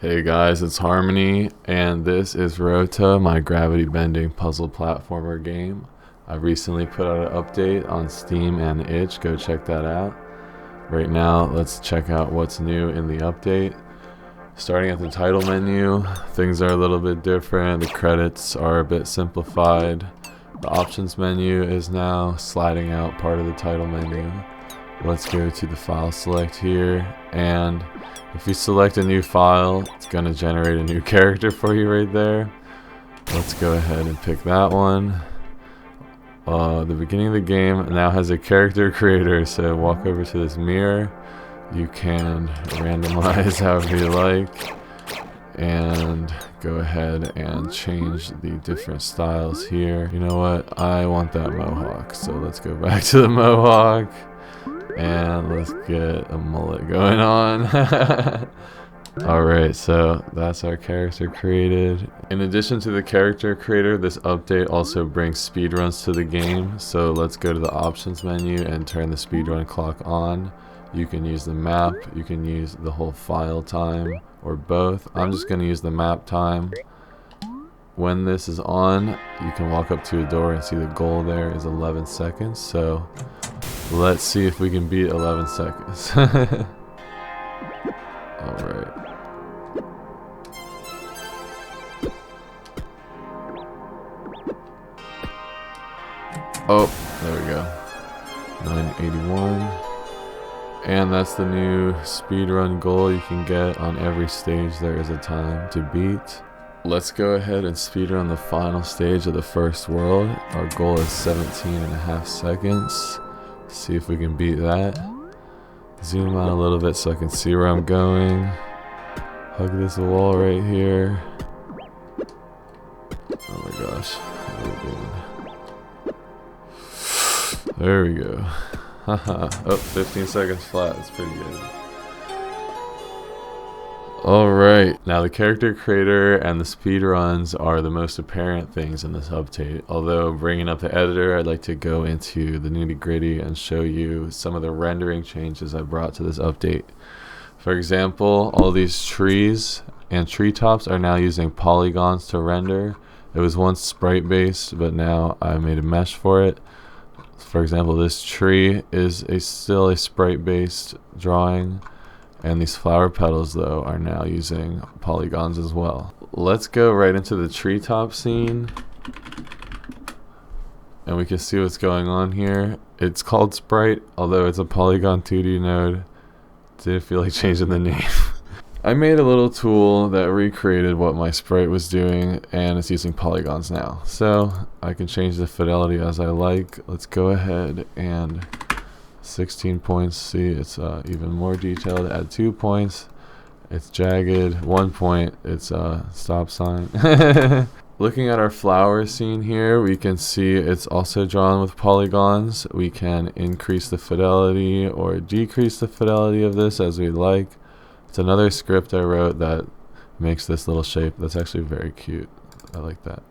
Hey guys, it's Harmony, and this is Rota, my gravity bending puzzle platformer game. I recently put out an update on Steam and itch, go check that out. Right now, let's check out what's new in the update. Starting at the title menu, things are a little bit different, the credits are a bit simplified. The options menu is now sliding out part of the title menu. Let's go to the file select here, and if you select a new file, it's going to generate a new character for you right there. Let's go ahead and pick that one. The beginning of the game now has a character creator, so walk over to this mirror. You can randomize however you like, and go ahead and change the different styles here. You know what? I want that mohawk, so let's go back to the mohawk. And let's get a mullet going on. Alright, so that's our character created. In addition to the character creator, this update also brings speedruns to the game. So let's go to the options menu and turn the speedrun clock on. You can use the map, you can use the whole file time, or both. I'm just going to use the map time. When this is on, you can walk up to a door and see the goal there is 11 seconds. So let's see if we can beat 11 seconds. Alright. Oh, there we go. 981. And that's the new speedrun goal you can get on every stage. There is a time to beat. Let's go ahead and speedrun the final stage of the first world. Our goal is 17.5 seconds. See if we can beat that. Zoom out a little bit so I can see where I'm going. Hug this wall right here. Oh my gosh. What are we doing? There we go. Haha. Oh, 15 seconds flat. That's pretty good. Alright, now the character creator and the speedruns are the most apparent things in this update. Although bringing up the editor, I'd like to go into the nitty gritty and show you some of the rendering changes I brought to this update. For example, all these trees and treetops are now using polygons to render. It was once sprite based, but now I made a mesh for it. For example, this tree is still a sprite based drawing. And these flower petals, though, are now using polygons as well. Let's go right into the treetop scene. And we can see what's going on here. It's called Sprite, although it's a Polygon 2D node. Didn't feel like changing the name. I made a little tool that recreated what my sprite was doing, and it's using polygons now. So I can change the fidelity as I like. Let's go ahead and 16 points, see it's even more detailed. Add 2 points, it's jagged. 1 point, it's a stop sign. Looking at our flower scene here, we can see it's also drawn with polygons. We can increase the fidelity or decrease the fidelity of this as we like. It's another script I wrote that makes this little shape. That's actually very cute. I like that.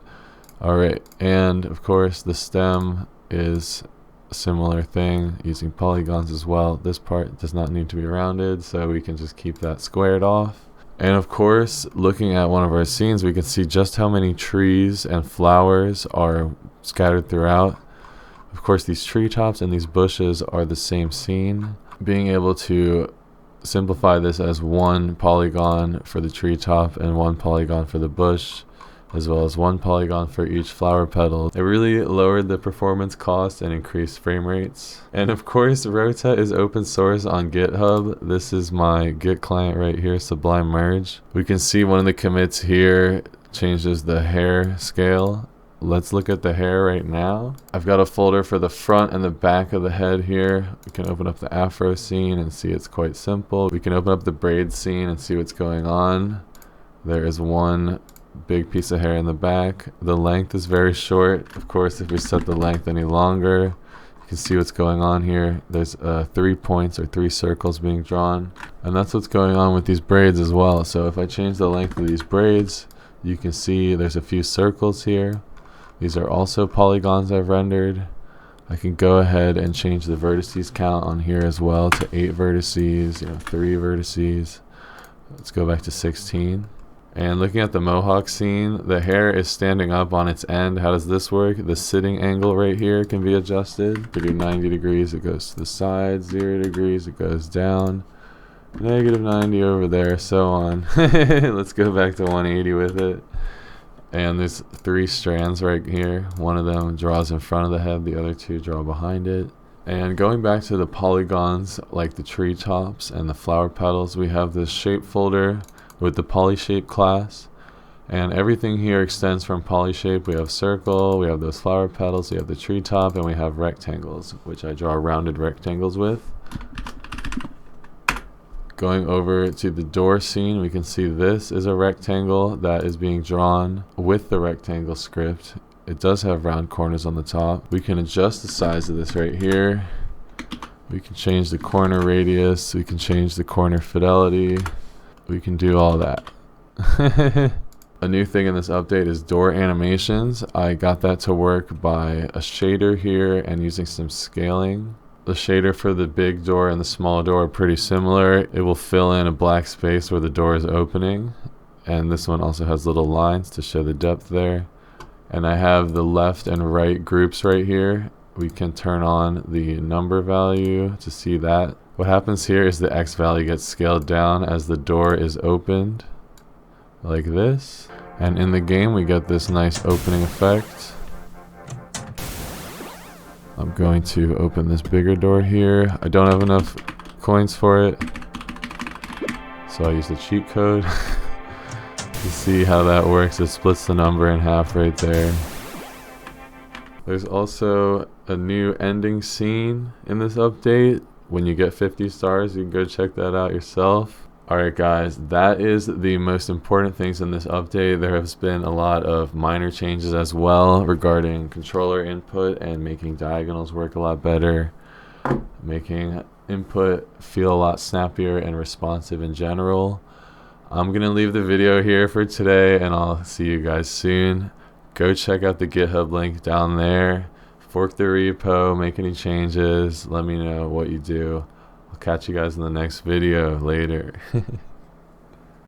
Alright, and of course the stem is similar thing using polygons as well. This part does not need to be rounded, so we can just keep that squared off. And of course, looking at one of our scenes, we can see just how many trees and flowers are scattered throughout. Of course, these treetops and these bushes are the same scene. Being able to simplify this as one polygon for the treetop and one polygon for the bush, as well as one polygon for each flower petal. It really lowered the performance cost and increased frame rates. And of course, Rota is open source on GitHub. This is my Git client right here, Sublime Merge. We can see one of the commits here changes the hair scale. Let's look at the hair right now. I've got a folder for the front and the back of the head here. We can open up the afro scene and see it's quite simple. We can open up the braid scene and see what's going on. There is one big piece of hair in the back. The length is very short. Of course, if we set the length any longer, you can see what's going on here. There's 3 points or 3 circles being drawn, and that's what's going on with these braids as well. So if I change the length of these braids, you can see there's a few circles here. These are also polygons I've rendered. I can go ahead and change the vertices count on here as well to 8 vertices, 3 vertices. Let's go back to 16. And looking at the mohawk scene, the hair is standing up on its end. How does this work? The sitting angle right here can be adjusted. If we do 90 degrees, it goes to the side. 0 degrees, it goes down. Negative 90 over there, so on. Let's go back to 180 with it. And there's 3 strands right here. One of them draws in front of the head, the other 2 draw behind it. And going back to the polygons, like the tree tops and the flower petals, we have this shape folder with the polyshape class, and everything here extends from polyshape. We have circle, we have those flower petals, we have the tree top, and we have rectangles, which I draw rounded rectangles with. Going over to the door scene, we can see this is a rectangle that is being drawn with the rectangle script. It does have round corners on the top. We can adjust the size of this right here. We can change the corner radius, we can change the corner fidelity. We can do all that. A new thing in this update is door animations. I got that to work by a shader here and using some scaling. The shader for the big door and the small door are pretty similar. It will fill in a black space where the door is opening. And this one also has little lines to show the depth there. And I have the left and right groups right here. We can turn on the number value to see that. What happens here is the X value gets scaled down as the door is opened, like this. And in the game we get this nice opening effect. I'm going to open this bigger door here. I don't have enough coins for it, so I use the cheat code to see how that works. It splits the number in half right there. There's also a new ending scene in this update. When you get 50 stars, you can go check that out yourself. Alright guys, that is the most important things in this update. There has been a lot of minor changes as well regarding controller input and making diagonals work a lot better, making input feel a lot snappier and responsive in general. I'm gonna leave the video here for today, and I'll see you guys soon. Go check out the GitHub link down there. Fork the repo, make any changes, let me know what you do. I'll catch you guys in the next video later.